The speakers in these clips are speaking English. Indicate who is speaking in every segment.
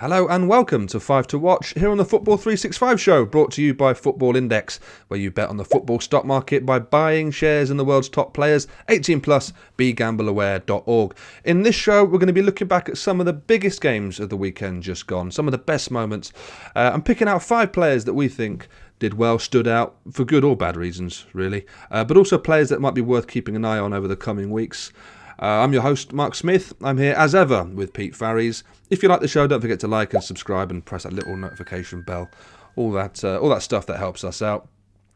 Speaker 1: Hello and welcome to 5 to Watch here on the Football 365 show, brought to you by Football Index, where you bet on the football stock market by buying shares in the world's top players. 18 plus, begambleaware.org. In this show, we're going to be looking back at some of the biggest games of the weekend just gone, some of the best moments, and picking out 5 players that we think did well, stood out for good or bad reasons, really, but also players that might be worth keeping an eye on over the coming weeks. I'm your host, Mark Smith. I'm here, as ever, with Pete Farries. If you like the show, don't forget to like and subscribe and press that little notification bell. All that stuff that helps us out.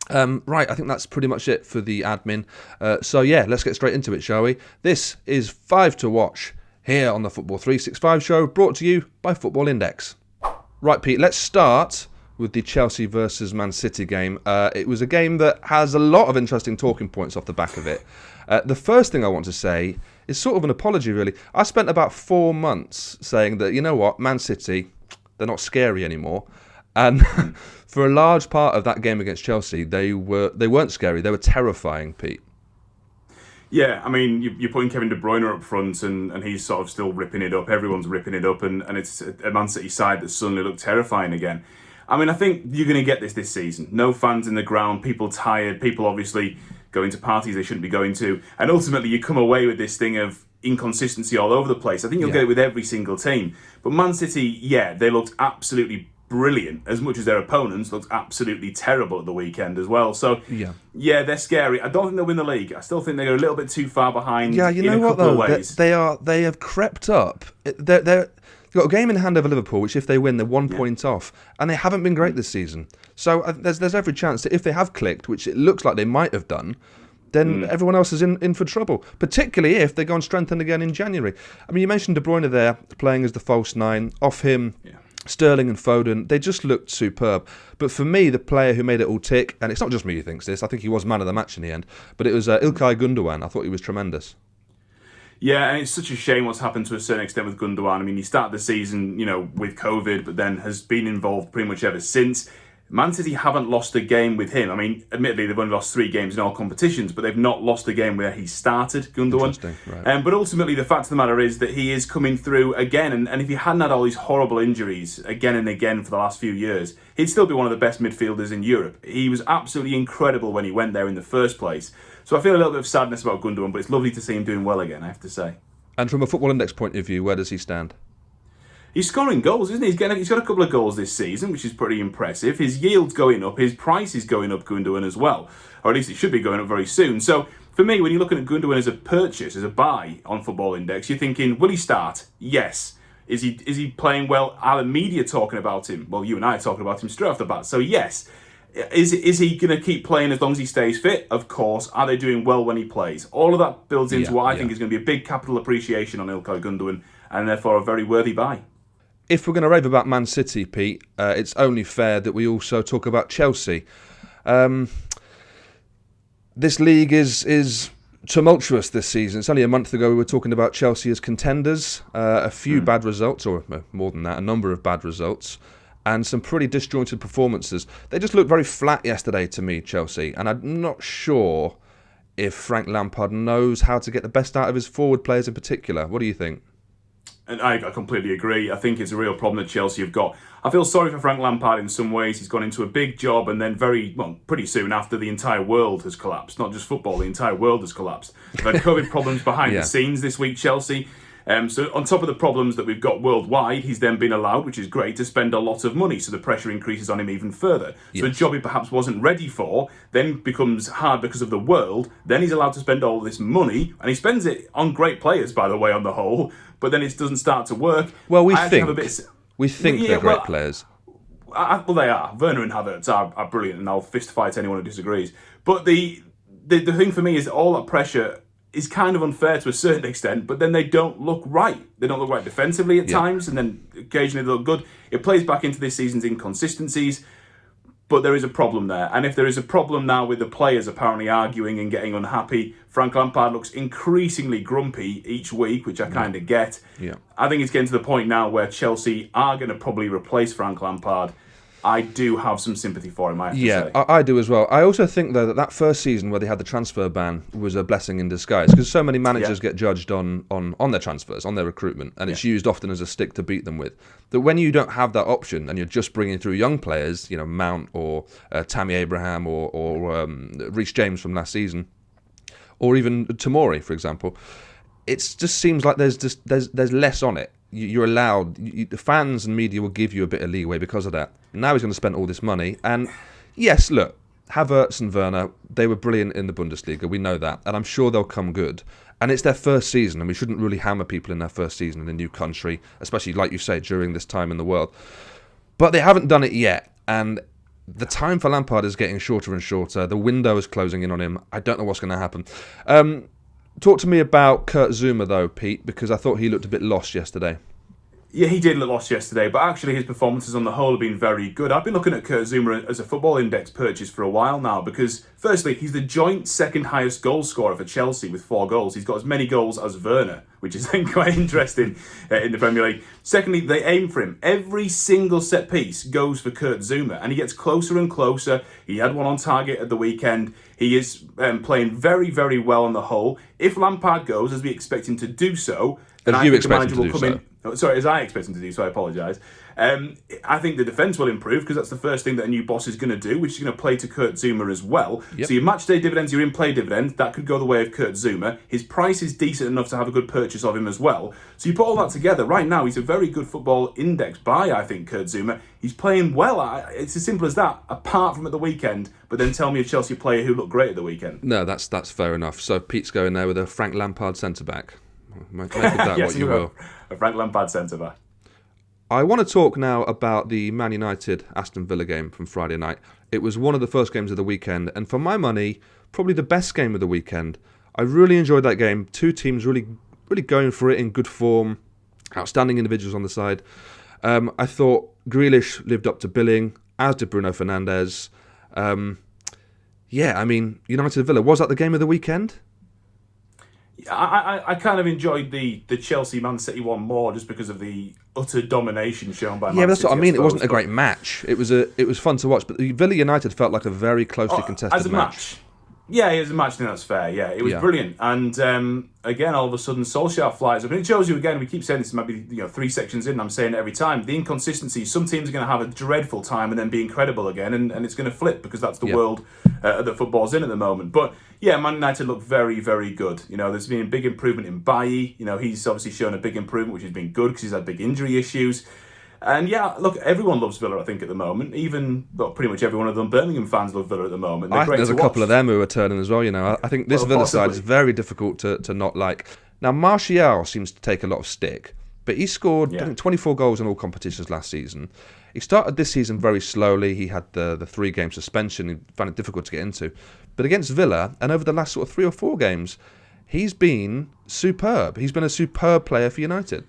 Speaker 1: Right, I think that's pretty much it for the admin. So let's get straight into it, shall we? This is 5 to Watch here on the Football 365 show, brought to you by Football Index. Right, Pete, let's start with the Chelsea versus Man City game. It was a game that has a lot of interesting talking points off the back of it. The first thing I want to say is sort of an apology, really. I spent about 4 months saying that, you know what, Man City, they're not scary anymore. And for a large part of that game against Chelsea, they weren't scary. They were terrifying, Pete.
Speaker 2: Yeah, I mean, you're putting Kevin De Bruyne up front and he's sort of still ripping it up. Everyone's ripping it up and it's a Man City side that suddenly looked terrifying again. I mean, I think you're going to get this season. No fans in the ground, people tired, people obviously going to parties they shouldn't be going to. And ultimately, you come away with this thing of inconsistency all over the place. I think you'll get it with every single team. But Man City, they looked absolutely brilliant, as much as their opponents looked absolutely terrible at the weekend as well. So, they're scary. I don't think they'll win the league. I still think they're a little bit too far behind
Speaker 1: in a couple of ways. They have crept up. They've got a game in hand over Liverpool, which if they win, they're 1 point off. And they haven't been great this season. So there's every chance that if they have clicked, which it looks like they might have done, then everyone else is in for trouble. Particularly if they go and strengthen again in January. I mean, you mentioned De Bruyne there, playing as the false nine. Off him, Sterling and Foden, they just looked superb. But for me, the player who made it all tick, and it's not just me who thinks this, I think he was man of the match in the end, but it was Ilkay Gundogan. I thought he was tremendous.
Speaker 2: Yeah, and it's such a shame what's happened to a certain extent with Gundogan. I mean, he started the season, with COVID, but then has been involved pretty much ever since. Man City haven't lost a game with him. I mean, admittedly, they've only lost 3 games in all competitions, but they've not lost a game where he started, Gundogan.
Speaker 1: Interesting, right.
Speaker 2: But ultimately, the fact of the matter is that he is coming through again, and if he hadn't had all these horrible injuries again and again for the last few years, he'd still be one of the best midfielders in Europe. He was absolutely incredible when he went there in the first place. So I feel a little bit of sadness about Gundogan, but it's lovely to see him doing well again, I have to say.
Speaker 1: And from a Football Index point of view, where does he stand?
Speaker 2: He's scoring goals, isn't he? He's got a couple of goals this season, which is pretty impressive. His yield's going up, his price is going up, Gundogan, as well. Or at least it should be going up very soon. So for me, when you're looking at Gundogan as a purchase, as a buy on Football Index, you're thinking, will he start? Yes. Is he playing well? Are the media talking about him? Well, you and I are talking about him straight off the bat. So yes. Is he going to keep playing as long as he stays fit? Of course. Are they doing well when he plays? All of that builds into what I think is going to be a big capital appreciation on Ilkay Gundogan, and therefore a very worthy buy.
Speaker 1: If we're going to rave about Man City, Pete, it's only fair that we also talk about Chelsea. This league is tumultuous this season. It's only a month ago we were talking about Chelsea as contenders. A few bad results, or more than that, a number of bad results. And some pretty disjointed performances. They just looked very flat yesterday to me, Chelsea. And I'm not sure if Frank Lampard knows how to get the best out of his forward players in particular. What do you think?
Speaker 2: And I completely agree. I think it's a real problem that Chelsea have got. I feel sorry for Frank Lampard in some ways. He's gone into a big job and then pretty soon after, the entire world has collapsed. Not just football, the entire world has collapsed. They've had COVID problems behind the scenes this week, Chelsea. So on top of the problems that we've got worldwide, he's then been allowed, which is great, to spend a lot of money. So the pressure increases on him even further. So a job he perhaps wasn't ready for then becomes hard because of the world. Then he's allowed to spend all this money, and he spends it on great players, by the way, on the whole. But then it doesn't start to work.
Speaker 1: Well, we think they're great players.
Speaker 2: Well, they are. Werner and Havertz are brilliant, and I'll fist fight anyone who disagrees. But the thing for me is that all that pressure is kind of unfair to a certain extent, but then they don't look right. They don't look right defensively at times, and then occasionally they look good. It plays back into this season's inconsistencies, but there is a problem there. And if there is a problem now with the players apparently arguing and getting unhappy, Frank Lampard looks increasingly grumpy each week, which I kind of get.
Speaker 1: Yeah.
Speaker 2: I think it's getting to the point now where Chelsea are going to probably replace Frank Lampard. I do have some sympathy for him, I have to say.
Speaker 1: I do as well. I also think, though, that first season where they had the transfer ban was a blessing in disguise, because so many managers get judged on their transfers, on their recruitment, and it's used often as a stick to beat them with. That when you don't have that option and you're just bringing through young players, Mount or Tammy Abraham or Reece James from last season, or even Tomori, for example, it just seems like there's less on it. You're allowed, the fans and media will give you a bit of leeway because of that. Now he's going to spend all this money. And yes, look, Havertz and Werner, they were brilliant in the Bundesliga. We know that. And I'm sure they'll come good. And it's their first season, and we shouldn't really hammer people in their first season in a new country, especially, like you say, during this time in the world. But they haven't done it yet. And the time for Lampard is getting shorter and shorter. The window is closing in on him. I don't know what's going to happen. Talk to me about Kurt Zouma, though, Pete, because I thought he looked a bit lost yesterday.
Speaker 2: Yeah, he did look lost yesterday, but actually his performances on the whole have been very good. I've been looking at Kurt Zouma as a Football Index purchase for a while now because, firstly, he's the joint second highest goal scorer for Chelsea with 4 goals. He's got as many goals as Werner, which is then quite interesting in the Premier League. Secondly, they aim for him. Every single set piece goes for Kurt Zouma, and he gets closer and closer. He had one on target at the weekend. He is playing very, very well on the whole. If Lampard goes, as we expect him to do so, then I think the manager will come in. Sorry, as I expect him to do, so I apologise. I think the defence will improve because that's the first thing that a new boss is going to do, which is going to play to Kurt Zouma as well. Yep. So your match day dividends, your in-play dividend, that could go the way of Kurt Zouma. His price is decent enough to have a good purchase of him as well. So you put all that together, right now he's a very good Football Index buy, I think, Kurt Zouma. He's playing well. It's as simple as that, apart from at the weekend. But then tell me a Chelsea player who looked great at the weekend.
Speaker 1: No, that's fair enough. So Pete's going there with a Frank Lampard centre-back. Make of that
Speaker 2: yes,
Speaker 1: what you will.
Speaker 2: A Frank Lampard centre-back.
Speaker 1: I want to talk now about the Man United Aston Villa game from Friday night. It was one of the first games of the weekend, and for my money, probably the best game of the weekend. I really enjoyed that game. Two teams really going for it in good form. Outstanding individuals on the side. I thought Grealish lived up to billing, as did Bruno Fernandes. United Villa. Was that the game of the weekend?
Speaker 2: I kind of enjoyed the Chelsea Man City one more just because of the utter domination shown by Man City.
Speaker 1: Yeah, that's what I mean. It wasn't a great match. It was fun to watch, but Villa United felt like a very closely contested
Speaker 2: as a match. Yeah, as a match, I think that's fair. Yeah, it was brilliant. And again, all of a sudden, Solskjaer flies up. And it shows you again, we keep saying this, maybe 3 sections in, I'm saying it every time, the inconsistency. Some teams are going to have a dreadful time and then be incredible again, and it's going to flip because that's the world that football's in at the moment. But yeah, Man United look very, very good. There's been a big improvement in Bailly. He's obviously shown a big improvement, which has been good because he's had big injury issues. And yeah, look, everyone loves Villa, I think, at the moment. Even, pretty much every one of them Birmingham fans love Villa at the moment.
Speaker 1: I think there's a couple of them who are turning as well, I think this Villa side is very difficult to not like. Now, Martial seems to take a lot of stick, but he scored, I think, 24 goals in all competitions last season. He started this season very slowly. He had the 3-game suspension. He found it difficult to get into. But against Villa, and over the last sort of 3 or 4 games, he's been superb. He's been a superb player for United.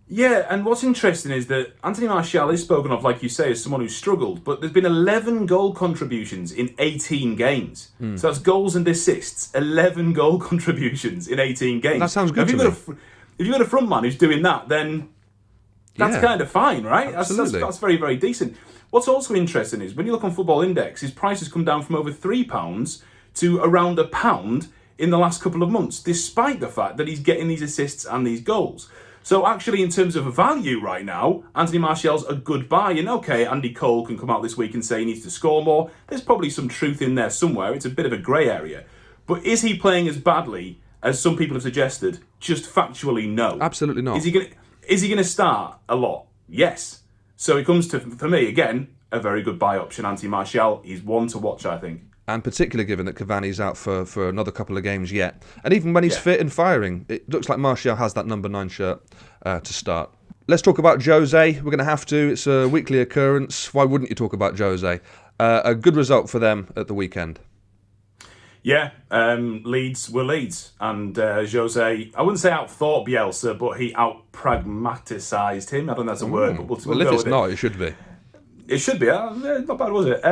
Speaker 2: Yeah, and what's interesting is that Anthony Martial is spoken of, like you say, as someone who's struggled, but there's been 11 goal contributions in 18 games. So that's goals and assists, 11 goal contributions in 18 games.
Speaker 1: That sounds good to me.
Speaker 2: If you've got a front man who's doing that, then that's kind of fine, right? That's very, very decent. What's also interesting is, when you look on Football Index, his price has come down from over £3 to around £1 in the last couple of months, despite the fact that he's getting these assists and these goals. So actually, in terms of value right now, Anthony Martial's a good buy. And okay, Andy Cole can come out this week and say he needs to score more. There's probably some truth in there somewhere. It's a bit of a grey area. But is he playing as badly as some people have suggested? Just factually, no.
Speaker 1: Absolutely not.
Speaker 2: Is he going to start a lot? Yes. So it comes to, for me, again, a very good buy option. Anthony Martial, he's one to watch, I think.
Speaker 1: And particularly given that Cavani's out for another couple of games yet. And even when he's fit and firing, it looks like Martial has that number 9 shirt to start. Let's talk about Jose. We're going to have to. It's a weekly occurrence. Why wouldn't you talk about Jose? A good result for them at the weekend.
Speaker 2: Yeah, Leeds were Leeds. And Jose, I wouldn't say outthought Bielsa, but he out-pragmatised him. I don't know if that's a word, but we'll
Speaker 1: if
Speaker 2: go
Speaker 1: it's
Speaker 2: with
Speaker 1: not, it should be.
Speaker 2: It should be. Not bad, was it?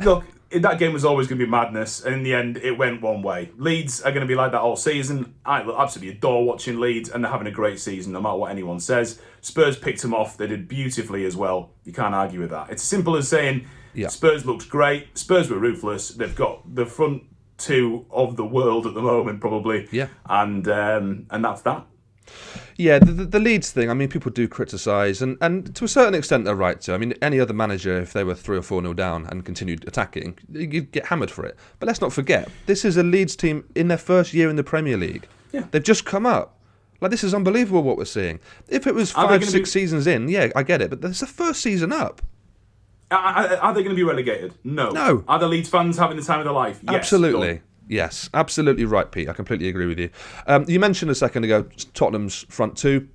Speaker 2: Look, that game was always going to be madness, and in the end, it went one way. Leeds are going to be like that all season. I absolutely adore watching Leeds, and they're having a great season, no matter what anyone says. Spurs picked them off. They did beautifully as well. You can't argue with that. It's as simple as saying Spurs looked great. Spurs were ruthless. They've got the front two of the world at the moment, probably.
Speaker 1: Yeah.
Speaker 2: And that's that.
Speaker 1: Yeah, the Leeds thing, I mean, people do criticise, and to a certain extent they're right to. I mean, any other manager, if they were 3 or 4-0 down and continued attacking, you'd get hammered for it. But let's not forget, this is a Leeds team in their first year in the Premier League.
Speaker 2: Yeah.
Speaker 1: They've just come up. Like, this is unbelievable what we're seeing. If it was 5-6 seasons in, yeah, I get it, but it's the first season up.
Speaker 2: Are they going to be relegated? No. Are the Leeds fans having the time of their life? Yes.
Speaker 1: Absolutely. Yes, absolutely right, Pete. I completely agree with you. You mentioned a second ago Tottenham's front two,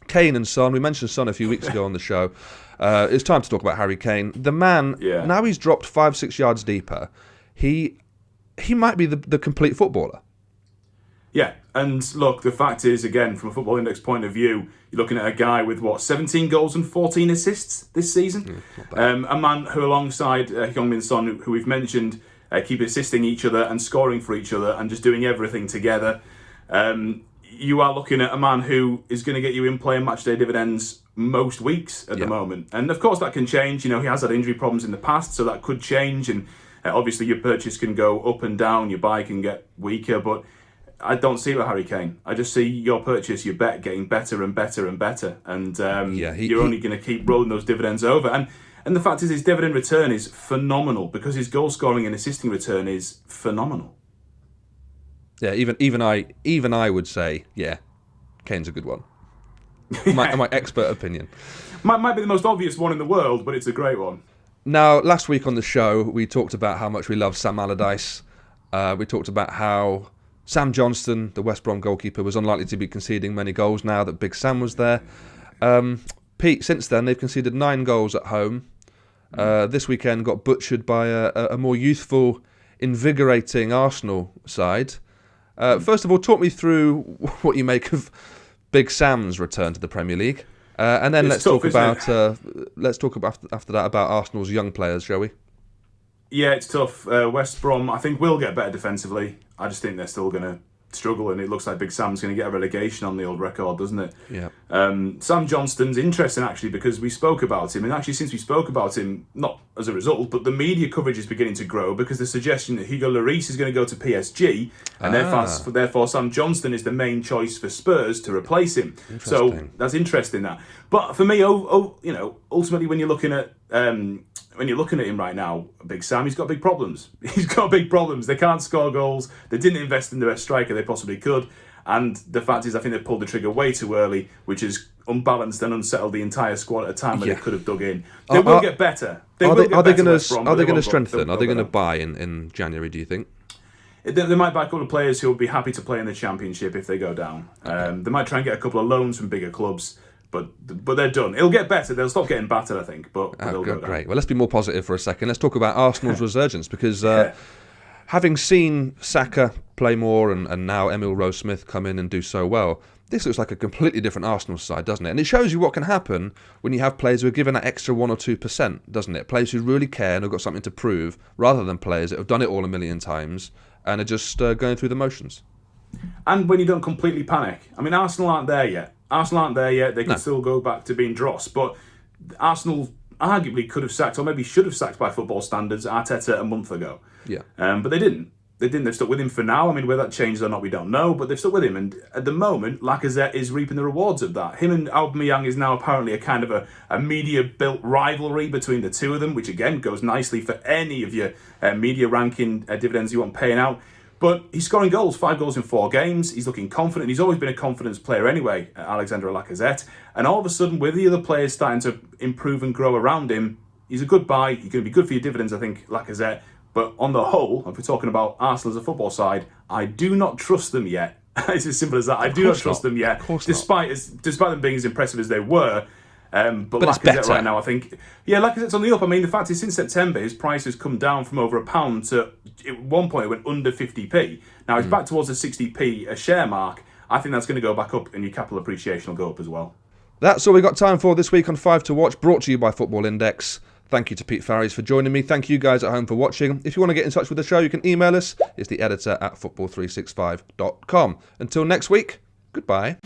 Speaker 1: Kane and Son. We mentioned Son a few weeks ago on the show. It's time to talk about Harry Kane. The man, now he's dropped 5-6 yards deeper. He might be the complete footballer.
Speaker 2: Yeah, and look, the fact is, again, from a Football Index point of view, you're looking at a guy with, 17 goals and 14 assists this season? A man who, alongside Heung-min Son, who we've mentioned, keep assisting each other and scoring for each other and just doing everything together. You are looking at a man who is going to get you in play and match day dividends most weeks at the moment. And of course that can change. You know, he has had injury problems in the past, so that could change. And obviously your purchase can go up and down, your buy can get weaker. But I don't see it with Harry Kane. I just see your purchase, your bet getting better and better and better. And you're only going to keep rolling those dividends over. And the fact is, his dividend return is phenomenal because his goal scoring and assisting return is phenomenal.
Speaker 1: Yeah, even I would say, Kane's a good one. My expert opinion.
Speaker 2: Might be the most obvious one in the world, but it's a great one.
Speaker 1: Now, last week on the show, we talked about how much we love Sam Allardyce. We talked about how Sam Johnston, the West Brom goalkeeper, was unlikely to be conceding many goals now that Big Sam was there. Pete, since then, they've conceded 9 goals at home. This weekend got butchered by a more youthful, invigorating Arsenal side. First of all, talk me through what you make of Big Sam's return to the Premier League, and then let's talk about after that about Arsenal's young players, shall we?
Speaker 2: Yeah, it's tough. West Brom, I think, will get better defensively. I just think they're still going to struggle, and it looks like Big Sam's going to get a relegation on the old record, doesn't it?
Speaker 1: Yeah.
Speaker 2: Sam Johnston's interesting, actually, because we spoke about him, and actually since we spoke about him, not as a result, but the media coverage is beginning to grow because the suggestion that Hugo Lloris is going to go to PSG, and therefore Sam Johnston is the main choice for Spurs to replace him. So that's interesting, that. But for me, ultimately, when you're looking at him right now, Big Sam, he's got big problems. He's got big problems. They can't score goals. They didn't invest in the best striker they possibly could. And the fact is, I think they pulled the trigger way too early, which has unbalanced and unsettled the entire squad at a time when they could have dug in. They will get better. Are they going
Speaker 1: to strengthen? Are they going to buy in January, do you think?
Speaker 2: They might buy a couple of players who will be happy to play in the Championship if they go down. Okay. They might try and get a couple of loans from bigger clubs. But they're done. It'll get better. They'll stop getting battered, I think. But they'll go down. Great.
Speaker 1: Well, let's be more positive for a second. Let's talk about Arsenal's resurgence, because having seen Saka play more and now Emil Rose-Smith come in and do so well, this looks like a completely different Arsenal side, doesn't it? And it shows you what can happen when you have players who are given that extra 1 or 2%, doesn't it? Players who really care and have got something to prove, rather than players that have done it all a million times and are just going through the motions.
Speaker 2: And when you don't completely panic. I mean, Arsenal aren't there yet. They can still go back to being dross. But Arsenal arguably could have sacked, or maybe should have sacked by football standards, Arteta a month ago.
Speaker 1: Yeah.
Speaker 2: But they didn't. They've stuck with him for now. I mean, whether that changes or not, we don't know. But they've stuck with him. And at the moment, Lacazette is reaping the rewards of that. Him and Aubameyang is now apparently a kind of a media-built rivalry between the two of them, which again goes nicely for any of your media ranking dividends you want paying out. But he's scoring goals, 5 goals in 4 games. He's looking confident. He's always been a confidence player anyway, Alexandre Lacazette. And all of a sudden, with the other players starting to improve and grow around him, he's a good buy. He's going to be good for your dividends, I think, Lacazette. But on the whole, if we're talking about Arsenal as a football side, I do not trust them yet. It's as simple as that. I do not trust them yet, despite them being as impressive as they were. But Lacazette right now, I think, Lacazette's on the up. I mean, the fact is, since September, his price has come down from over £1 to, at one point, it went under 50p. Now, it's back towards the 60p a share mark. I think that's going to go back up, and your capital appreciation will go up as well.
Speaker 1: That's all we got time for this week on 5 to Watch, brought to you by Football Index. Thank you to Pete Farries for joining me. Thank you guys at home for watching. If you want to get in touch with the show, you can email us. It's the editor at football365.com. Until next week, goodbye.